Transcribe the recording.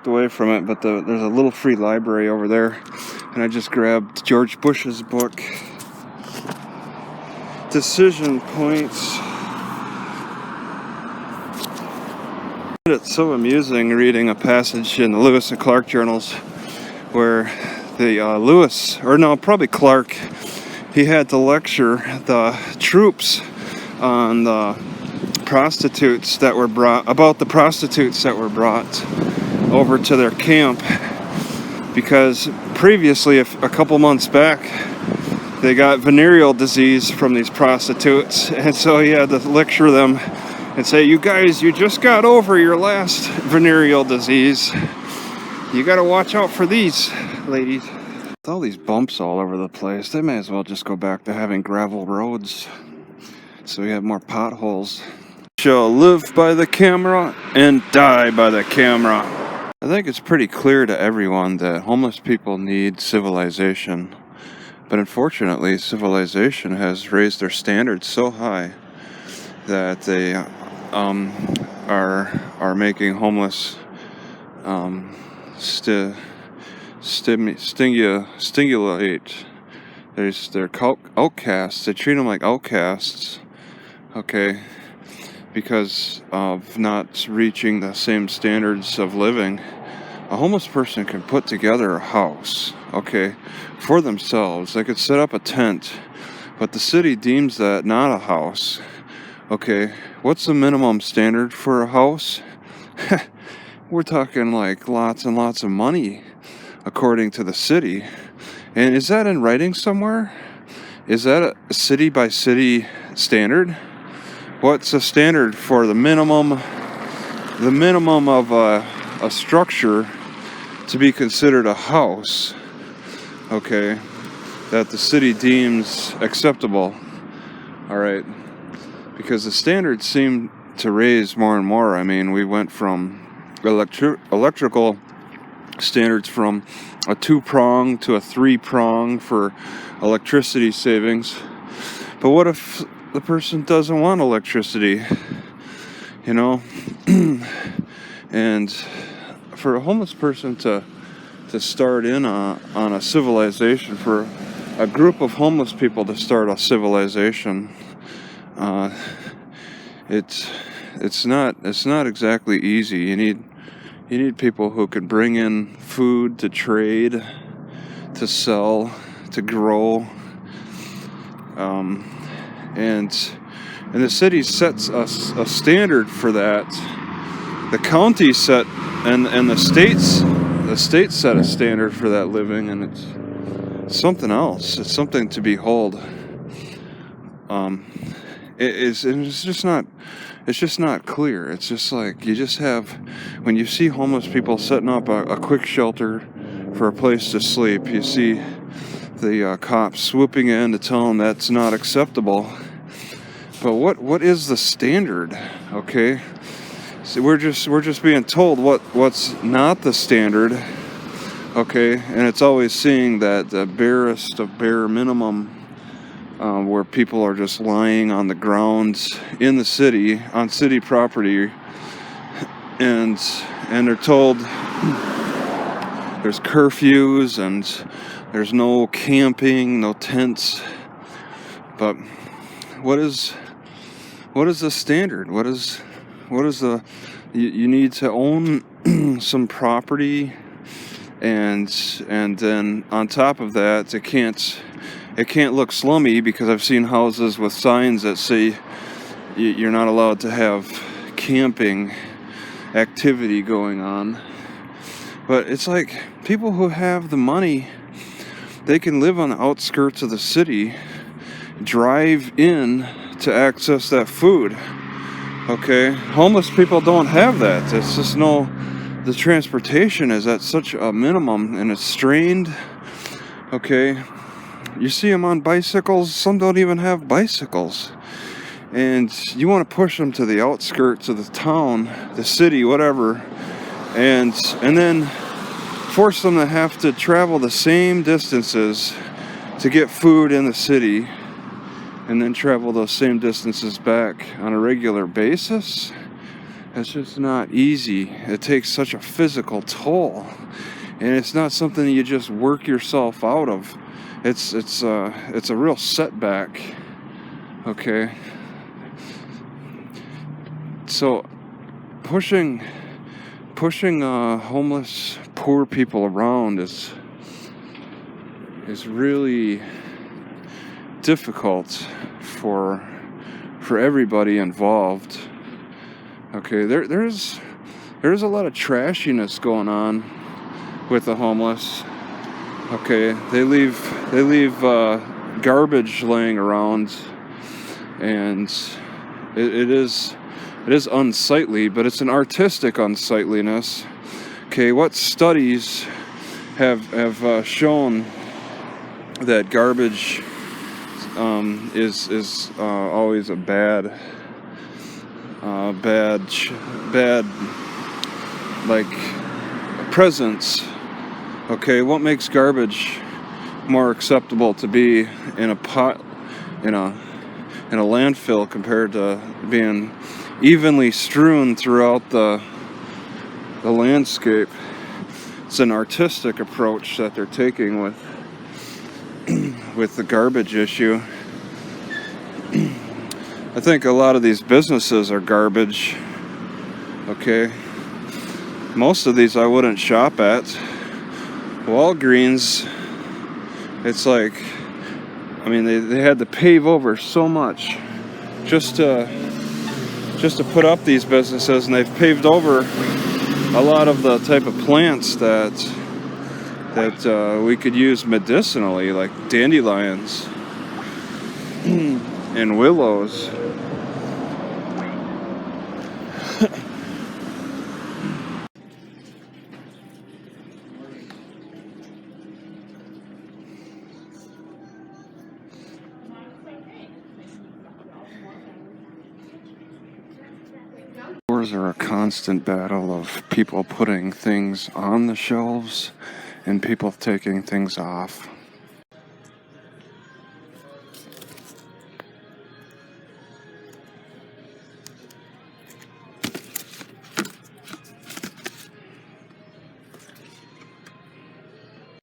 Away from it, but there's a little free library over there, and I just grabbed George Bush's book, Decision Points. It's so amusing reading a passage in the Lewis and Clark journals where Clark, he had to lecture the troops on the prostitutes that were brought over to their camp, because previously, a couple months back, they got venereal disease from these prostitutes, and so he had to lecture them and say, you guys, you just got over your last venereal disease. You gotta watch out for these, ladies. With all these bumps all over the place, they may as well just go back to having gravel roads, so we have more potholes. Shall live by the camera and die by the camera. I think it's pretty clear to everyone that homeless people need civilization. But unfortunately, civilization has raised their standards so high that they are making homeless stimulate. They're outcasts. They treat them like outcasts. Okay. Because of not reaching the same standards of living. A homeless person can put together a house, okay, for themselves. They could set up a tent, but the city deems that not a house. Okay, what's the minimum standard for a house? We're talking like lots and lots of money, according to the city. And is that in writing somewhere? Is that a city by city standard? What's the standard for the minimum of a structure to be considered a house, okay, that the city deems acceptable? All right, because the standards seem to raise more and more. I mean, we went from electrical standards from a 2-prong to a 3-prong for electricity savings. But what if the person doesn't want electricity, you know? And for a homeless person to start in on a civilization, for a group of homeless people to start a civilization, it's not exactly easy. You need You need people who can bring in food to trade, to sell, to grow. And the city sets a standard for that. The county set and the states set a standard for that living, and it's something else. It's something to behold. It's just not clear. It's just like you just have, when you see homeless people setting up a quick shelter for a place to sleep, you see the cops swooping in to tell them that's not acceptable. But what is the standard? Okay, so we're just being told what's not the standard. Okay, and it's always seeing that the barest of bare minimum, where people are just lying on the ground in the city, on city property, and they're told there's curfews and there's no camping, no tents. But what is the standard? What is the you need to own some property, and then on top of that, it can't look slummy, because I've seen houses with signs that say you're not allowed to have camping activity going on. But it's like people who have the money, they can live on the outskirts of the city, drive in to access that food. Okay, homeless people don't have that. It's just the transportation is at such a minimum, and it's strained. Okay, you see them on bicycles. Some don't even have bicycles, and you want to push them to the outskirts of the town, the city, whatever, and then force them to have to travel the same distances to get food in the city, and then travel those same distances back on a regular basis. It's just not easy. It takes such a physical toll, and it's not something you just work yourself out of. It's a real setback. Okay, so pushing homeless poor people around is really difficult for everybody involved. Okay, there's a lot of trashiness going on with the homeless. Okay, they leave garbage laying around, and it is unsightly, but it's an artistic unsightliness. Okay, what studies have shown that garbage is always a bad like presence. Okay, what makes garbage more acceptable to be in a pot, in a landfill, compared to being evenly strewn throughout the landscape? It's an artistic approach that they're taking with the garbage issue. I think a lot of these businesses are garbage. Okay, most of these I wouldn't shop at. Walgreens, it's like, I mean, they had to pave over so much just to put up these businesses, and they've paved over a lot of the type of plants that we could use medicinally, like dandelions and willows. Stores are a constant battle of people putting things on the shelves and people taking things off.